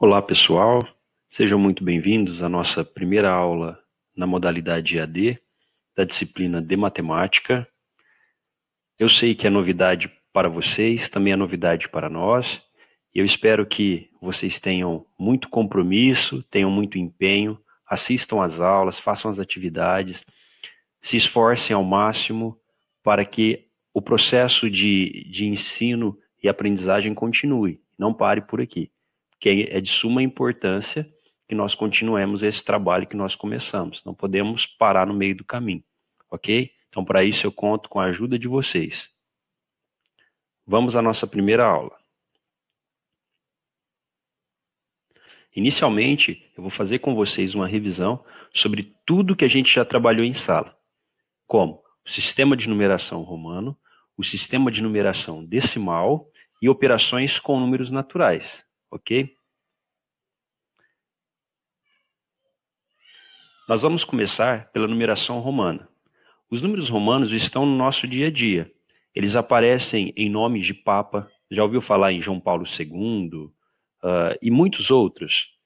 Olá, pessoal. Sejam muito bem-vindos à nossa primeira aula na modalidade EAD da disciplina de Matemática. Eu sei que é novidade para vocês, também é novidade para nós, e eu espero que vocês tenham muito compromisso, tenham muito empenho, assistam às aulas, façam as atividades, se esforcem ao máximo para que o processo de ensino e aprendizagem continue, não pare por aqui, porque é de suma importância que nós continuemos esse trabalho que nós começamos. Não podemos parar no meio do caminho, ok? Então, para isso, eu conto com a ajuda de vocês. Vamos à nossa primeira aula. Inicialmente, eu vou fazer com vocês uma revisão sobre tudo que a gente já trabalhou em sala, como o sistema de numeração romano, o sistema de numeração decimal e operações com números naturais, ok? Nós vamos começar pela numeração romana. Os números romanos estão no nosso dia a dia. Eles aparecem em nomes de Papa, já ouviu falar em João Paulo II, e muitos outros.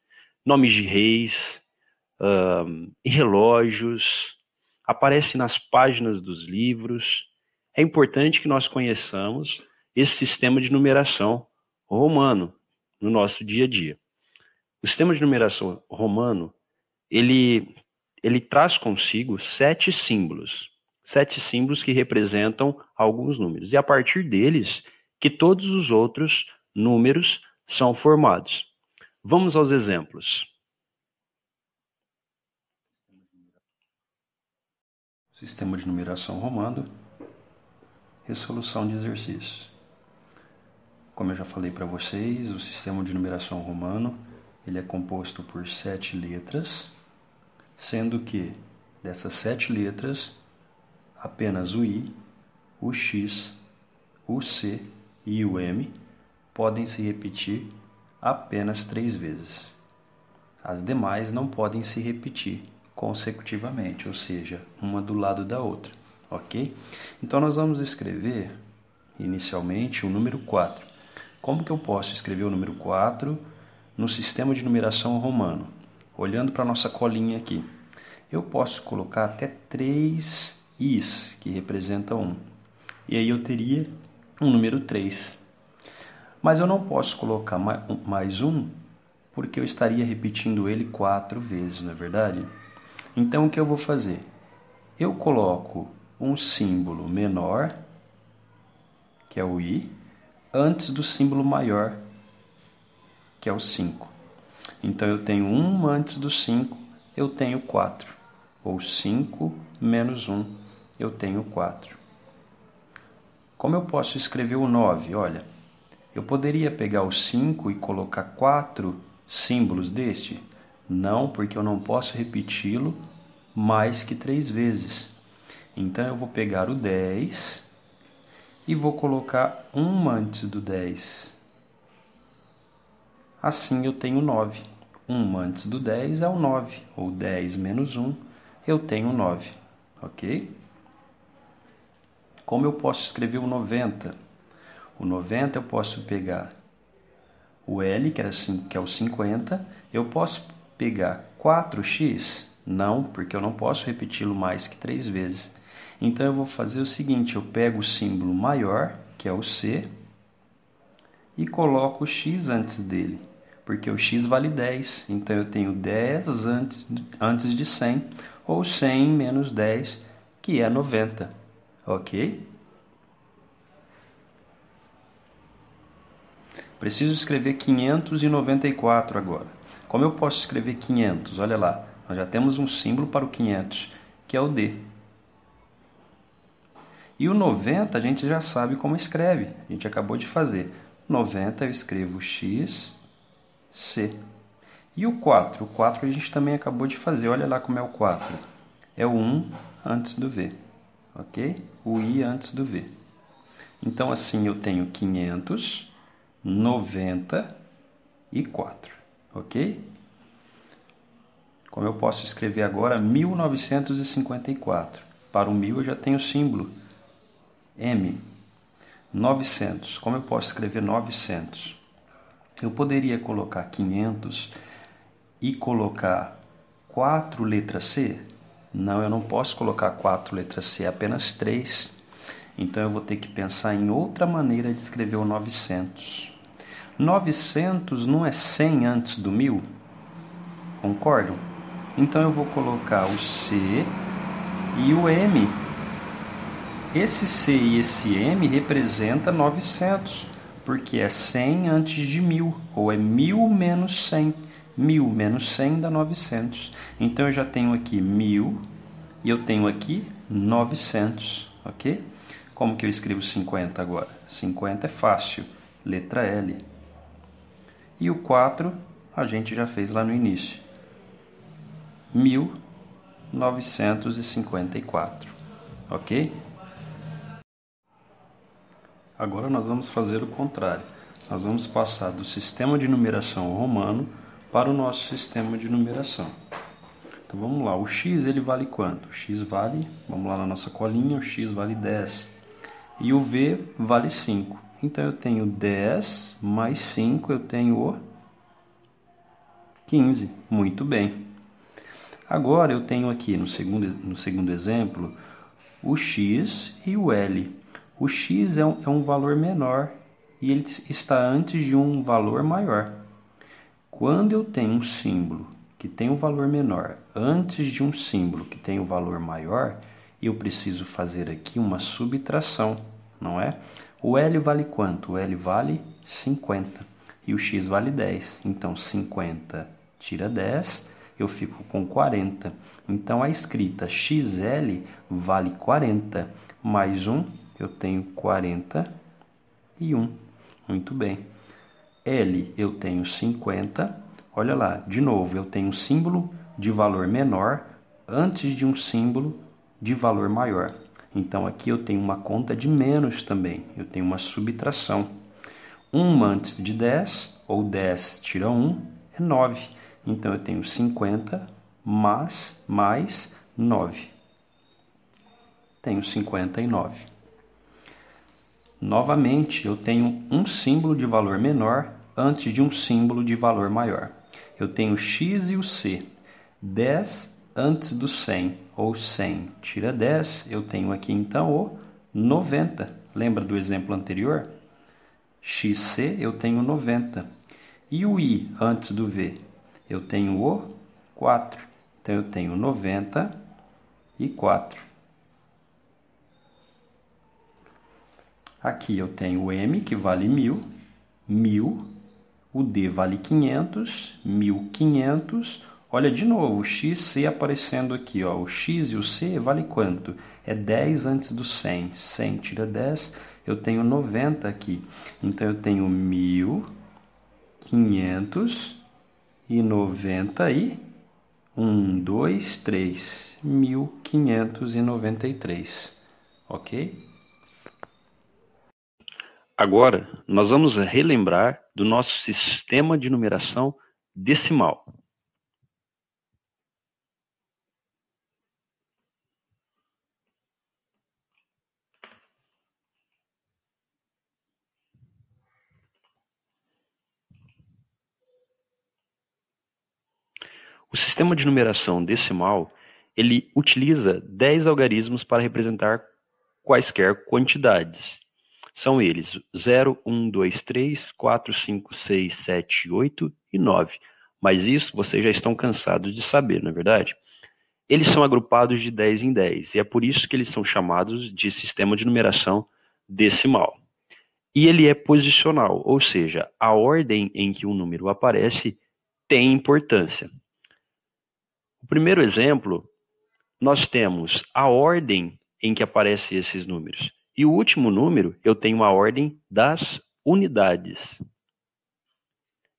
Nomes de reis, e relógios, aparece nas páginas dos livros. É importante que nós conheçamos esse sistema de numeração romano no nosso dia a dia. O sistema de numeração romano, ele traz consigo 7 símbolos que representam alguns números, e a partir deles que todos os outros números são formados. Vamos aos exemplos. Sistema de numeração romano, resolução de exercícios. Como eu já falei para vocês, o sistema de numeração romano ele é composto por 7 letras, sendo que dessas 7 letras, apenas o I, o X, o C e o M podem se repetir apenas 3 vezes. As demais não podem se repetir consecutivamente, ou seja, uma do lado da outra, ok? Então, nós vamos escrever, inicialmente, o número 4. Como que eu posso escrever o número 4 no sistema de numeração romano? Olhando para a nossa colinha aqui, eu posso colocar até 3 Is, que representam 1. E aí eu teria um número 3. Mas eu não posso colocar mais um, porque eu estaria repetindo ele 4 vezes, não é verdade? Então, o que eu vou fazer? Eu coloco um símbolo menor, que é o I, antes do símbolo maior, que é o 5. Então, eu tenho 1 antes do 5, eu tenho 4. Ou 5 menos 1, eu tenho 4. Como eu posso escrever o 9? Olha, eu poderia pegar o 5 e colocar 4 símbolos deste? Não, porque eu não posso repeti-lo mais que 3 vezes. Então, eu vou pegar o 10 e vou colocar 1 antes do 10. Assim, eu tenho 9. 1 antes do 10 é o 9, ou 10 menos 1, eu tenho 9, ok? Como eu posso escrever o 90? O 90 eu posso pegar o L, que é o 50, eu posso pegar 4x? Não, porque eu não posso repeti-lo mais que 3 vezes. Então, eu vou fazer o seguinte, eu pego o símbolo maior, que é o C, e coloco o x antes dele, porque o x vale 10. Então, eu tenho 10 antes de 100, ou 100 menos 10, que é 90, ok? Preciso escrever 594 agora. Como eu posso escrever 500? Olha lá, nós já temos um símbolo para o 500, que é o D. E o 90 a gente já sabe como escreve, a gente acabou de fazer. 90 eu escrevo X, C. E o 4? O 4 a gente também acabou de fazer, olha lá como é o 4. É o 1 antes do V, ok? O I antes do V. Então, assim, eu tenho 594, ok? Como eu posso escrever agora 1954? Para o 1000 eu já tenho o símbolo M. 900. Como eu posso escrever 900? Eu poderia colocar 500 e colocar 4 letras C? Não, eu não posso colocar 4 letras C, apenas 3. Então eu vou ter que pensar em outra maneira de escrever o 900. 900 não é 100 antes do 1000? Concordam? Então eu vou colocar o C e o M. Esse C e esse M representa 900, porque é 100 antes de 1000, ou é 1000 menos 100. 1000 menos 100 dá 900. Então eu já tenho aqui 1000 e eu tenho aqui 900, ok? Como que eu escrevo 50 agora? 50 é fácil, letra L. E o 4 a gente já fez lá no início. 1954, ok? Agora nós vamos fazer o contrário. Nós vamos passar do sistema de numeração romano para o nosso sistema de numeração. Então vamos lá, o x ele vale quanto? O x vale, vamos lá na nossa colinha, o x vale 10. E o v vale 5. Então eu tenho 10 mais 5, eu tenho o 15. Muito bem. Agora eu tenho aqui no segundo exemplo o x e o L. O x é um valor menor e ele está antes de um valor maior. Quando eu tenho um símbolo que tem um valor menor antes de um símbolo que tem um valor maior, eu preciso fazer aqui uma subtração, não é? O L vale quanto? O L vale 50 e o x vale 10. Então 50 tira 10, eu fico com 40. Então a escrita XL vale 40, mais 1, eu tenho 41. Muito bem. L eu tenho 50. Olha lá, de novo, eu tenho um símbolo de valor menor antes de um símbolo de valor maior. Então aqui eu tenho uma conta de menos também, eu tenho uma subtração. 1 antes de 10, ou 10 tira 1, é 9. Então eu tenho 50 mais 9. Tenho 59. Novamente, eu tenho um símbolo de valor menor antes de um símbolo de valor maior. Eu tenho o x e o c. 10 antes do 100, ou 100 tira 10, eu tenho aqui então o 90. Lembra do exemplo anterior? XC eu tenho 90. E o I antes do V? Eu tenho o 4. Então eu tenho 94. Aqui eu tenho o M, que vale 1000, 1000. O D vale 500, 1500. Olha de novo, o XC aparecendo aqui, ó. O X e o C vale quanto? É 10 antes do 100. 100 tira 10, eu tenho 90 aqui. Então eu tenho 1590 e 1, 2, 3. 1593. Ok? Agora, nós vamos relembrar do nosso sistema de numeração decimal. O sistema de numeração decimal, ele utiliza 10 algarismos para representar quaisquer quantidades. São eles 0, 1, 2, 3, 4, 5, 6, 7, 8 e 9. Mas isso vocês já estão cansados de saber, não é verdade? Eles são agrupados de 10 em 10, e é por isso que eles são chamados de sistema de numeração decimal. E ele é posicional, ou seja, a ordem em que um número aparece tem importância. O primeiro exemplo, nós temos a ordem em que aparecem esses números. E o último número, eu tenho a ordem das unidades.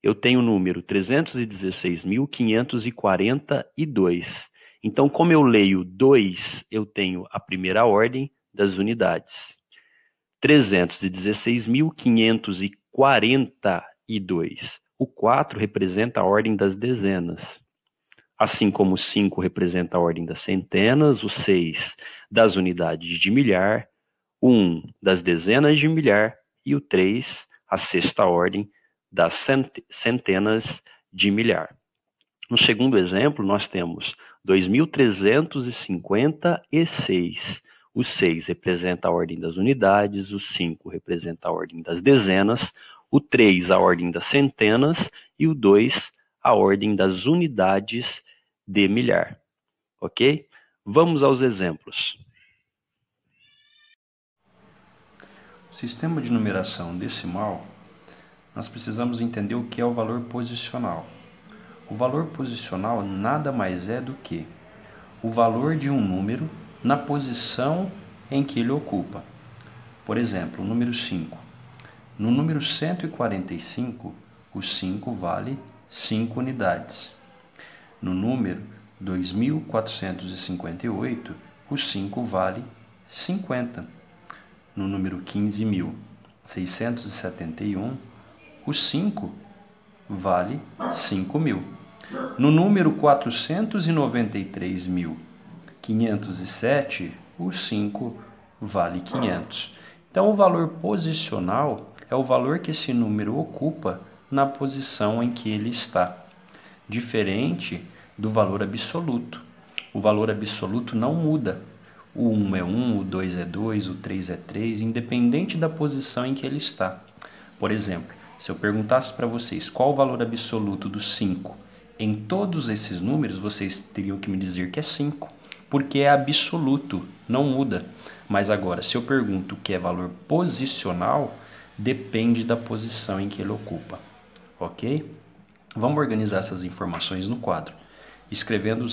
Eu tenho o número 316.542. Então, como eu leio 2, eu tenho a primeira ordem das unidades. 316.542. O 4 representa a ordem das dezenas. Assim como o 5 representa a ordem das centenas, o 6 das unidades de milhar, o 1 das dezenas de milhar e o 3, a sexta ordem das centenas de milhar. No segundo exemplo, nós temos 2.356. O 6 representa a ordem das unidades, o 5 representa a ordem das dezenas, o 3 a ordem das centenas e o 2 a ordem das unidades de milhar. Ok? Vamos aos exemplos. Sistema de numeração decimal, nós precisamos entender o que é o valor posicional. O valor posicional nada mais é do que o valor de um número na posição em que ele ocupa. Por exemplo, o número 5. No número 145, o 5 vale 5 unidades. No número 2458, o 5 vale 50. No número 15.671, o 5 vale 5.000. No número 493.507, o 5 vale 500. Então, o valor posicional é o valor que esse número ocupa na posição em que ele está, diferente do valor absoluto. O valor absoluto não muda. O 1 é 1, o 2 é 2, o 3 é 3, independente da posição em que ele está. Por exemplo, se eu perguntasse para vocês qual o valor absoluto do 5 em todos esses números, vocês teriam que me dizer que é 5, porque é absoluto, não muda. Mas agora, se eu pergunto o que é valor posicional, depende da posição em que ele ocupa. Ok? Vamos organizar essas informações no quadro, escrevendo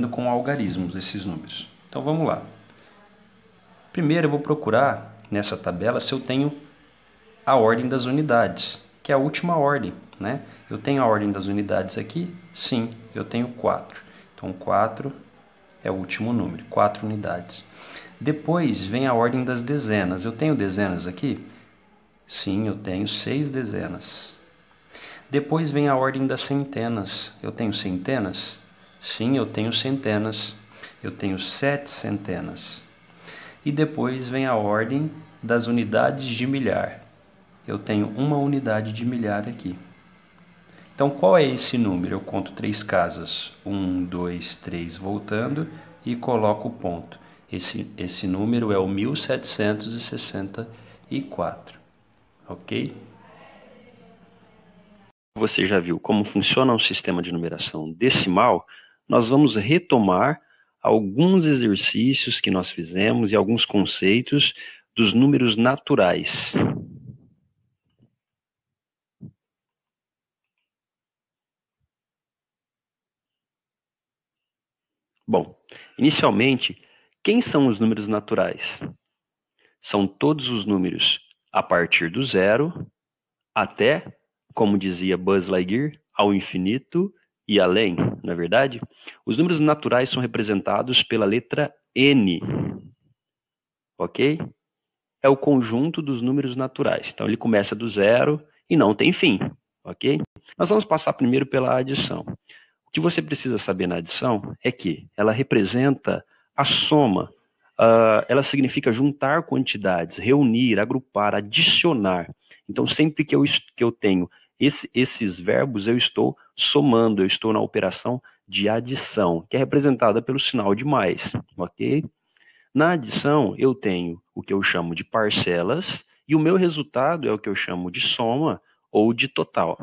com algarismos esses números. Então vamos lá. Primeiro eu vou procurar nessa tabela se eu tenho a ordem das unidades, que é a última ordem, né? Eu tenho a ordem das unidades aqui? Sim, eu tenho 4. Então 4 é o último número, 4 unidades. Depois vem a ordem das dezenas. Eu tenho dezenas aqui? Sim, eu tenho 6 dezenas. Depois vem a ordem das centenas. Eu tenho centenas? Sim, eu tenho centenas. Eu tenho 7 centenas. E depois vem a ordem das unidades de milhar. Eu tenho uma unidade de milhar aqui. Então, qual é esse número? Eu conto 3 casas. 1, 2, 3, voltando e coloco o ponto. Esse número é o 1764. Ok? Você já viu como funciona um sistema de numeração decimal? Nós vamos retomar alguns exercícios que nós fizemos e alguns conceitos dos números naturais. Bom, inicialmente, quem são os números naturais? São todos os números a partir do zero até, como dizia Buzz Lightyear, ao infinito e além, não é verdade? Os números naturais são representados pela letra N, ok? É o conjunto dos números naturais. Então, ele começa do zero e não tem fim, ok? Nós vamos passar primeiro pela adição. O que você precisa saber na adição é que ela representa a soma. Ela significa juntar quantidades, reunir, agrupar, adicionar. Então, sempre que eu tenho esses verbos, eu estou somando, eu estou na operação de adição, que é representada pelo sinal de mais, ok? Na adição, eu tenho o que eu chamo de parcelas e o meu resultado é o que eu chamo de soma ou de total.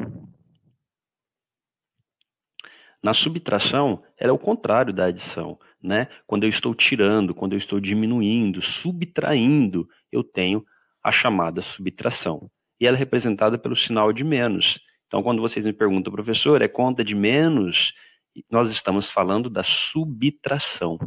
Na subtração, ela é o contrário da adição, né? Quando eu estou tirando, quando eu estou diminuindo, subtraindo, eu tenho a chamada subtração. E ela é representada pelo sinal de menos. Então, quando vocês me perguntam, professor, é conta de menos? Nós estamos falando da subtração.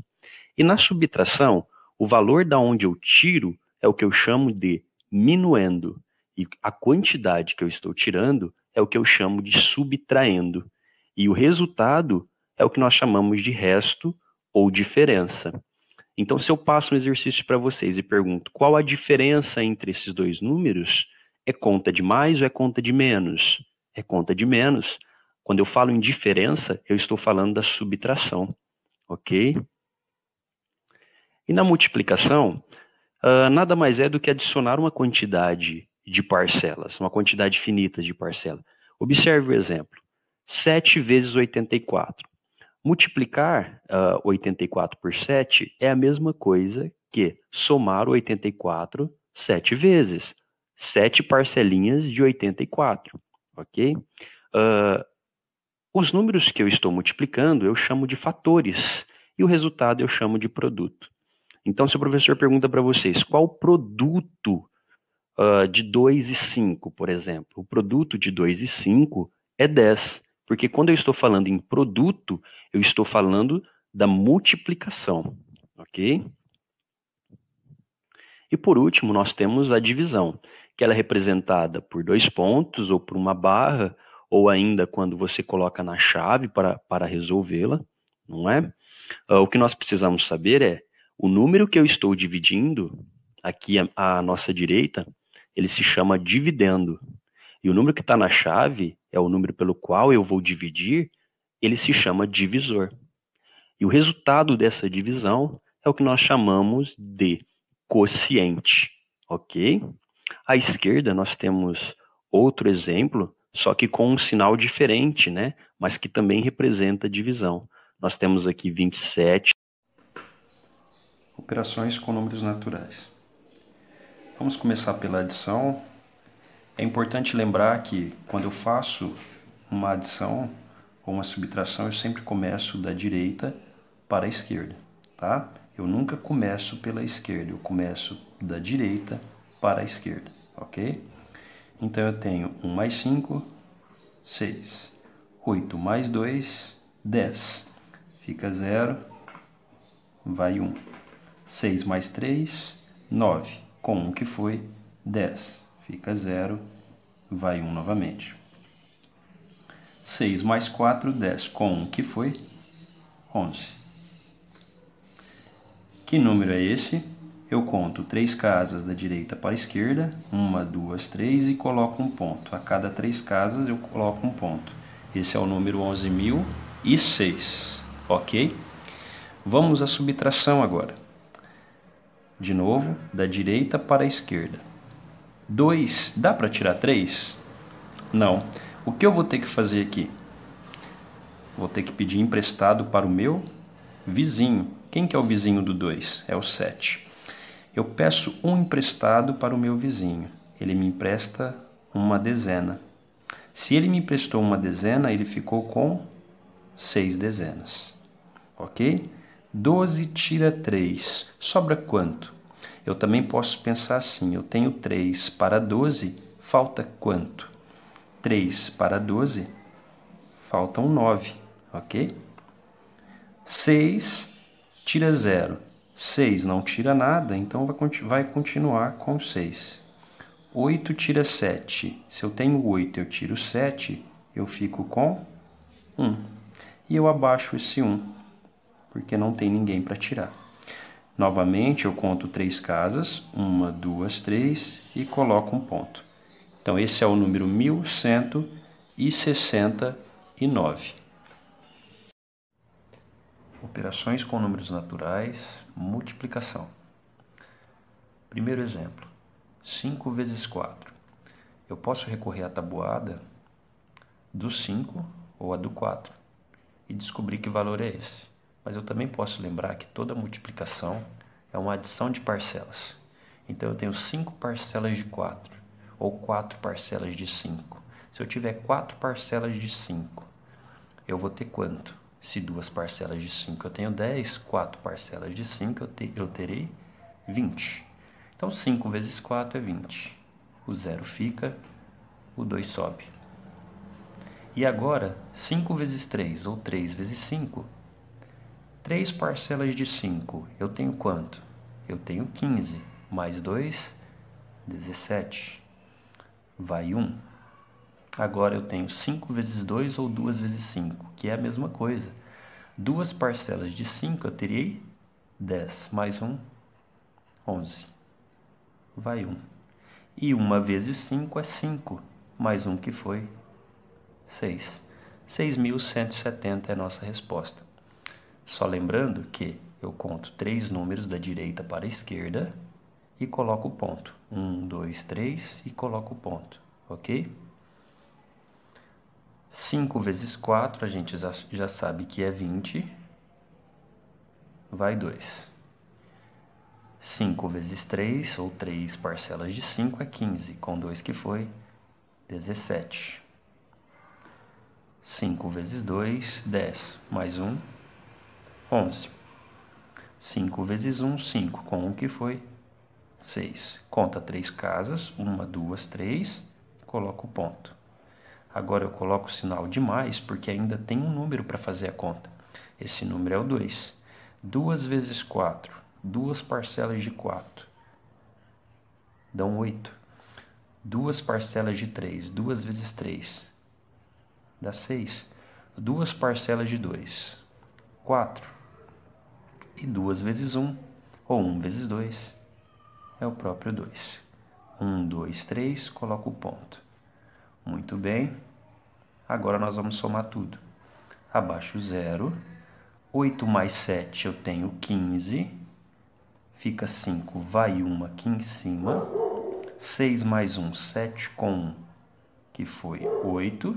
E na subtração, o valor da onde eu tiro é o que eu chamo de minuendo. E a quantidade que eu estou tirando é o que eu chamo de subtraindo. E o resultado é o que nós chamamos de resto ou diferença. Então, se eu passo um exercício para vocês e pergunto qual a diferença entre esses dois números, é conta de mais ou é conta de menos? É conta de menos. Quando eu falo em diferença, eu estou falando da subtração, ok? E na multiplicação, nada mais é do que adicionar uma quantidade de parcelas, uma quantidade finita de parcelas. Observe o exemplo. 7 vezes 84. Multiplicar 84 por 7 é a mesma coisa que somar o 84 7 vezes. 7 parcelinhas de 84, ok? Os números que eu estou multiplicando eu chamo de fatores e o resultado eu chamo de produto. Então, se o professor pergunta para vocês qual o produto de 2 e 5, por exemplo, o produto de 2 e 5 é 10, porque quando eu estou falando em produto, eu estou falando da multiplicação, ok? E por último, nós temos a divisão, que ela é representada por 2 pontos ou por uma barra, ou ainda quando você coloca na chave para resolvê-la, não é? O que nós precisamos saber é o número que eu estou dividindo, aqui à nossa direita, ele se chama dividendo. E o número que está na chave é o número pelo qual eu vou dividir, ele se chama divisor. E o resultado dessa divisão é o que nós chamamos de quociente, ok? À esquerda nós temos outro exemplo, só que com um sinal diferente, né? Mas que também representa divisão. Nós temos aqui 27. Operações com números naturais. Vamos começar pela adição. É importante lembrar que quando eu faço uma adição ou uma subtração, eu sempre começo da direita para a esquerda, tá? Eu nunca começo pela esquerda, eu começo da direita para a esquerda, ok? Então eu tenho 1 mais 5, 6. 8 mais 2, 10. Fica 0, vai 1. 6 mais 3, 9. Com 1 que foi, 10. Fica 0, vai 1 novamente. 6 mais 4, 10. Com 1 que foi, 11. Que número é esse? Eu conto 3 casas da direita para a esquerda, 1, 2, 3 e coloco um ponto. A cada 3 casas eu coloco um ponto. Esse é o número 11.006, ok? Vamos à subtração agora. De novo, da direita para a esquerda. 2, dá para tirar 3? Não. O que eu vou ter que fazer aqui? Vou ter que pedir emprestado para o meu vizinho. Quem que é o vizinho do 2? É o 7. Eu peço um emprestado para o meu vizinho. Ele me empresta uma dezena. Se ele me emprestou uma dezena, ele ficou com 6 dezenas. Ok? 12 tira 3. Sobra quanto? Eu também posso pensar assim. Eu tenho 3 para 12, falta quanto? 3 para 12, faltam 9. Ok? 6 tira 0. 6 não tira nada, então vai continuar com 6. 8 tira 7. Se eu tenho 8 eu tiro 7, eu fico com 1. E eu abaixo esse 1, porque não tem ninguém para tirar. Novamente eu conto 3 casas, 1, 2, 3 e coloco um ponto. Então esse é o número 1169. Operações com números naturais, multiplicação. Primeiro exemplo, 5 vezes 4. Eu posso recorrer à tabuada do 5 ou a do 4 e descobrir que valor é esse. Mas eu também posso lembrar que toda multiplicação é uma adição de parcelas. Então eu tenho 5 parcelas de 4 ou 4 parcelas de 5. Se eu tiver 4 parcelas de 5, eu vou ter quanto? Se 2 parcelas de 5 eu tenho 10, 4 parcelas de 5 eu terei 20. Então 5 vezes 4 é 20. O 0 fica, o 2 sobe. E agora, 5 vezes 3 ou 3 vezes 5. 3 parcelas de 5, eu tenho quanto? Eu tenho 15, mais 2, 17. Vai 1. Agora eu tenho 5 vezes 2 ou 2 vezes 5, que é a mesma coisa. 2 parcelas de 5 eu terei 10, mais 1, 11. Vai 1. E 1 vezes 5 é 5, mais 1 que foi 6. 6.170 é a nossa resposta. Só lembrando que eu conto 3 números da direita para a esquerda e coloco o ponto. 1, 2, 3 e coloco o ponto, ok? 5 vezes 4, a gente já sabe que é 20, vai 2. 5 vezes 3, ou 3 parcelas de 5, é 15, com 2 que foi 17. 5 vezes 2, 10, mais 1, 11. 5 vezes 1, 5, com 1 que foi 6. Conta 3 casas, 1, 2, 3, coloco o ponto. Agora eu coloco o sinal de mais, porque ainda tem um número para fazer a conta. Esse número é o 2. 2 vezes 4, 2 parcelas de 4, dão 8. 2 parcelas de 3, 2 vezes 3, dá 6. 2 parcelas de 2, 4. E 2 vezes 1, ou 1 vezes 2, é o próprio 2. 1, 2, 3, coloco o ponto. Muito bem. Agora nós vamos somar tudo. Abaixo 0. 8 mais 7 eu tenho 15. Fica 5, vai 1 aqui em cima. 6 mais 1, 7 com 1, que foi 8.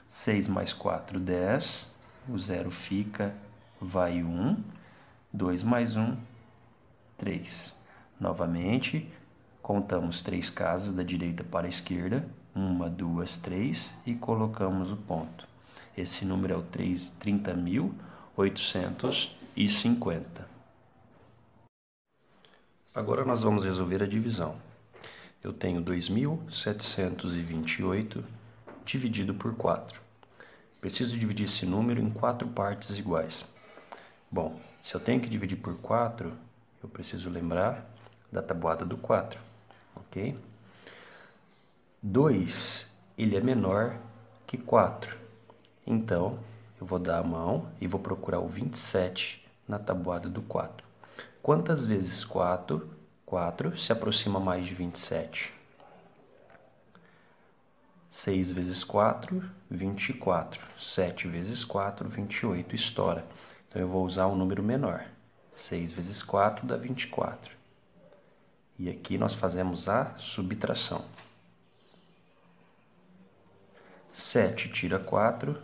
6 mais 4, 10. O 0 fica, vai 1. 2 mais 1, 3. Novamente, contamos 3 casas da direita para a esquerda. 1, 2, 3 e colocamos o ponto. Esse número é o 30.850. Agora nós vamos resolver a divisão. Eu tenho 2.728 dividido por 4. Preciso dividir esse número em 4 partes iguais. Bom, se eu tenho que dividir por 4, eu preciso lembrar da tabuada do 4, ok? 2, ele é menor que 4. Então, eu vou dar a mão e vou procurar o 27 na tabuada do 4. Quantas vezes 4 se aproxima mais de 27? 6 vezes 4, 24. 7 vezes 4, 28. Estoura. Então, eu vou usar um número menor. 6 vezes 4 dá 24. E aqui nós fazemos a subtração. 7 tira 4,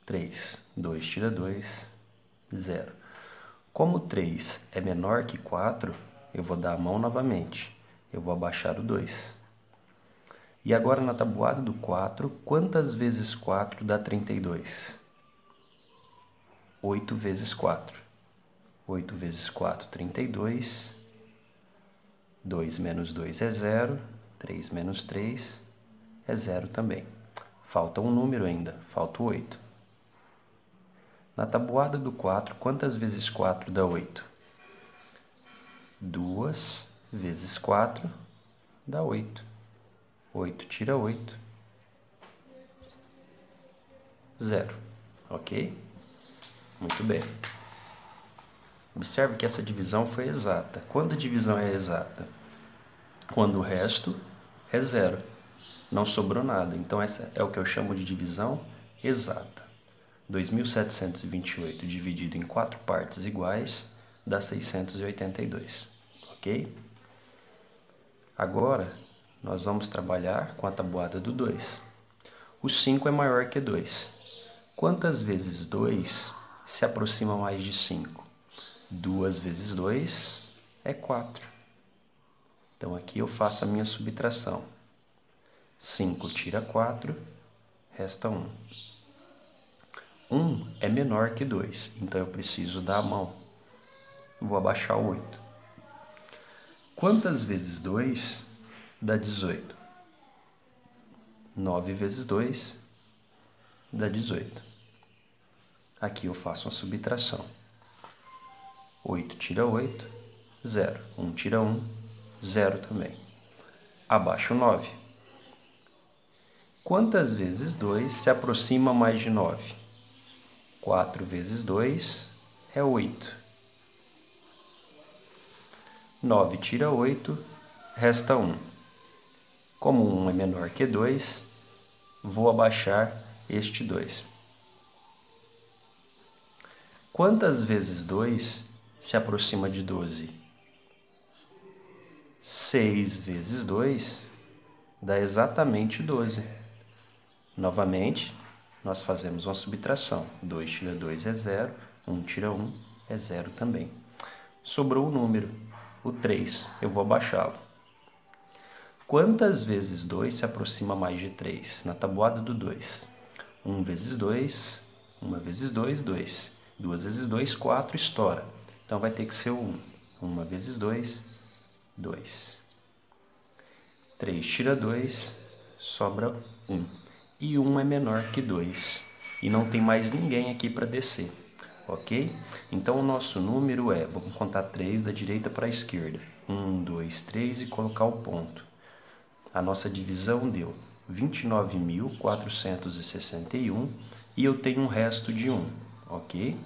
3. 2 tira 2, 0. Como 3 é menor que 4, eu vou dar a mão novamente. Eu vou abaixar o 2. E agora na tabuada do 4, quantas vezes 4 dá 32? 8 vezes 4. 8 vezes 4, 32. 2 menos 2 é 0. 3 menos 3 é 0 também. Falta um número ainda, falta o 8. Na tabuada do 4, quantas vezes 4 dá 8? 2 vezes 4 dá 8. 8 tira 8. 0. Ok? Muito bem. Observe que essa divisão foi exata. Quando a divisão é exata? Quando o resto é 0. Não sobrou nada. Então, essa é o que eu chamo de divisão exata. 2.728 dividido em 4 partes iguais dá 682. Ok? Agora, nós vamos trabalhar com a tabuada do 2. O 5 é maior que 2. Quantas vezes 2 se aproxima mais de 5? 2 vezes 2 é 4. Então, aqui eu faço a minha subtração. 5 tira 4, resta 1. 1 é menor que 2, então eu preciso dar a mão. Vou abaixar o 8. Quantas vezes 2 dá 18? 9 vezes 2 dá 18. Aqui eu faço uma subtração. 8 tira 8, 0. 1 tira 1, 0 também. Abaixo 9. Quantas vezes 2 se aproxima mais de 9? 4 vezes 2 é 8. 9 tira 8, resta 1. Como 1 é menor que 2, vou abaixar este 2. Quantas vezes 2 se aproxima de 12? 6 vezes 2 dá exatamente 12. Novamente, nós fazemos uma subtração. 2 tira 2 é 0, 1 tira 1 é 0 também. Sobrou o número, o 3. Eu vou abaixá-lo. Quantas vezes 2 se aproxima mais de 3? Na tabuada do 2. 1 vezes 2, 1 vezes 2, 2. 2 vezes 2, 4, estoura. Então vai ter que ser o 1. 1 vezes 2, 2. 3 tira 2, sobra 1. E 1 é menor que 2. E não tem mais ninguém aqui para descer. Ok? Então o nosso número é, vamos contar 3 da direita para a esquerda. 1, 2, 3 e colocar o ponto. A nossa divisão deu 29.461 e eu tenho um resto de 1, ok?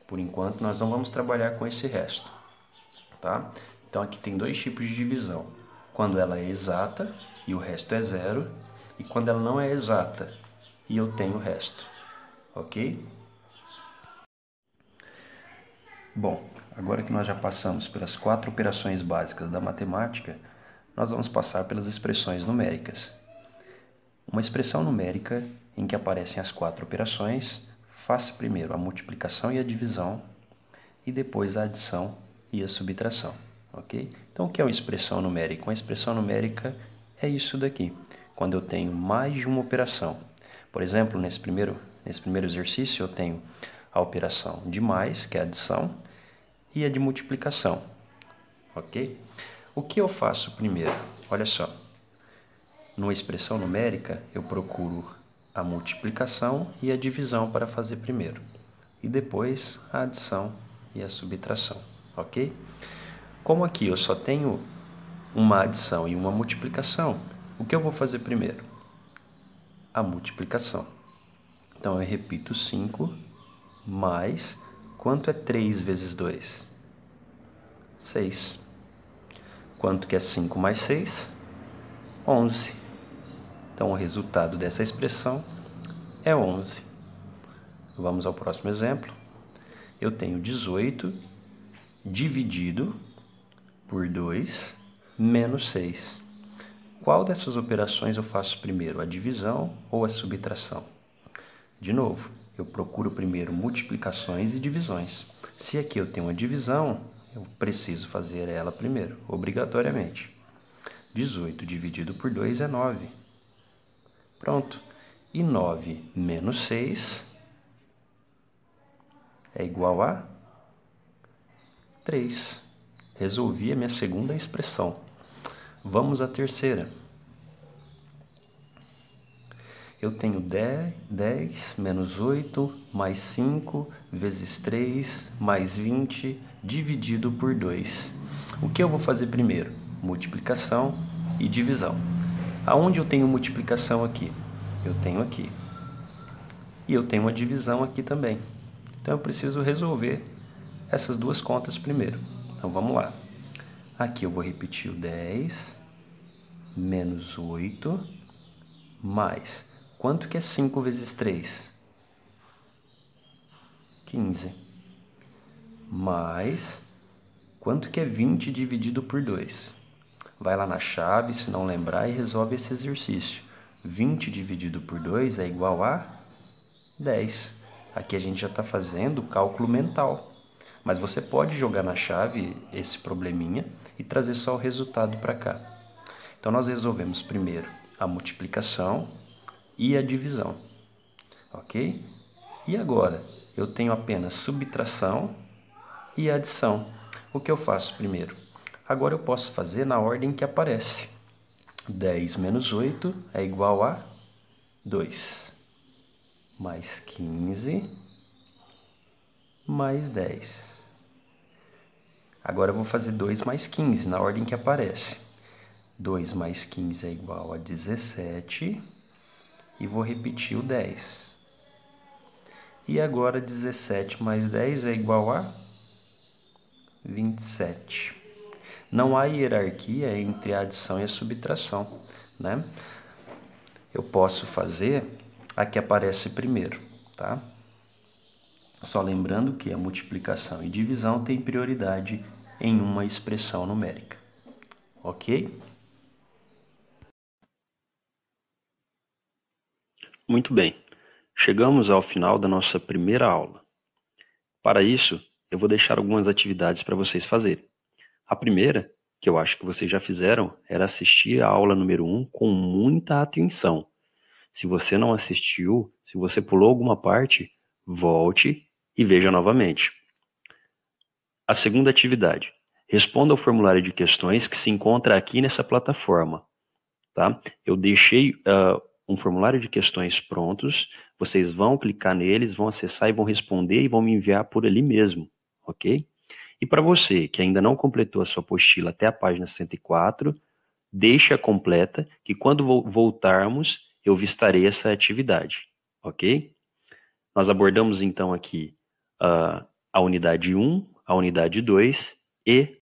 Por enquanto nós não vamos trabalhar com esse resto, tá? Então aqui tem dois tipos de divisão. Quando ela é exata e o resto é 0, e quando ela não é exata e eu tenho o resto, ok? Bom, agora que nós já passamos pelas 4 operações básicas da matemática, nós vamos passar pelas expressões numéricas. Uma expressão numérica em que aparecem as 4 operações, faça primeiro a multiplicação e a divisão e depois a adição e a subtração, ok? Então, o que é uma expressão numérica? Uma expressão numérica é isso daqui, quando eu tenho mais de uma operação. Por exemplo, nesse primeiro exercício, eu tenho a operação de mais, que é a adição, e a de multiplicação, ok? O que eu faço primeiro? Olha só, numa expressão numérica, eu procuro a multiplicação e a divisão para fazer primeiro, e depois a adição e a subtração, ok? Como aqui eu só tenho uma adição e uma multiplicação, o que eu vou fazer primeiro? A multiplicação. Então, eu repito 5 mais, quanto é 3 vezes 2? 6. Quanto que é 5 mais 6? 11. Então, o resultado dessa expressão é 11. Vamos ao próximo exemplo. Eu tenho 18 dividido por 2 menos 6. Qual dessas operações eu faço primeiro, a divisão ou a subtração? De novo, eu procuro primeiro multiplicações e divisões. Se aqui eu tenho uma divisão, eu preciso fazer ela primeiro, obrigatoriamente. 18 dividido por 2 é 9. Pronto. E 9 menos 6 é igual a 3. Resolvi a minha segunda expressão. Vamos à terceira. Eu tenho 10 menos 8 mais 5 vezes 3 mais 20 dividido por 2. O que eu vou fazer primeiro? Multiplicação e divisão. Aonde eu tenho multiplicação aqui? Eu tenho aqui. E eu tenho uma divisão aqui também. Então eu preciso resolver essas duas contas primeiro. Então vamos lá. Aqui eu vou repetir o 10 menos 8 mais... Quanto que é 5 vezes 3? 15. Mais, quanto que é 20 dividido por 2? Vai lá na chave, se não lembrar, e resolve esse exercício. 20 dividido por 2 é igual a 10. Aqui a gente já está fazendo o cálculo mental. Mas você pode jogar na chave esse probleminha e trazer só o resultado para cá. Então, nós resolvemos primeiro a multiplicação e a divisão, ok? E agora, eu tenho apenas subtração e adição. O que eu faço primeiro? Agora eu posso fazer na ordem que aparece. 10 menos 8 é igual a 2, mais 15, mais 10. Agora eu vou fazer 2 mais 15, na ordem que aparece. 2 mais 15 é igual a 17... E vou repetir o 10. E agora 17 mais 10 é igual a 27. Não há hierarquia entre a adição e a subtração, né? Eu posso fazer a que aparece primeiro, tá? Só lembrando que a multiplicação e divisão têm prioridade em uma expressão numérica, ok? Muito bem, chegamos ao final da nossa primeira aula. Para isso, eu vou deixar algumas atividades para vocês fazerem. A primeira, que eu acho que vocês já fizeram, era assistir a aula número 1 com muita atenção. Se você não assistiu, se você pulou alguma parte, volte e veja novamente. A segunda atividade, responda ao formulário de questões que se encontra aqui nessa plataforma. Tá? Eu deixei um formulário de questões prontos, vocês vão clicar neles, vão acessar e vão responder e vão me enviar por ali mesmo, ok? E para você que ainda não completou a sua apostila até a página 104, deixa completa, que quando voltarmos, eu vistarei essa atividade, ok? Nós abordamos então aqui a unidade 1, a unidade 2 e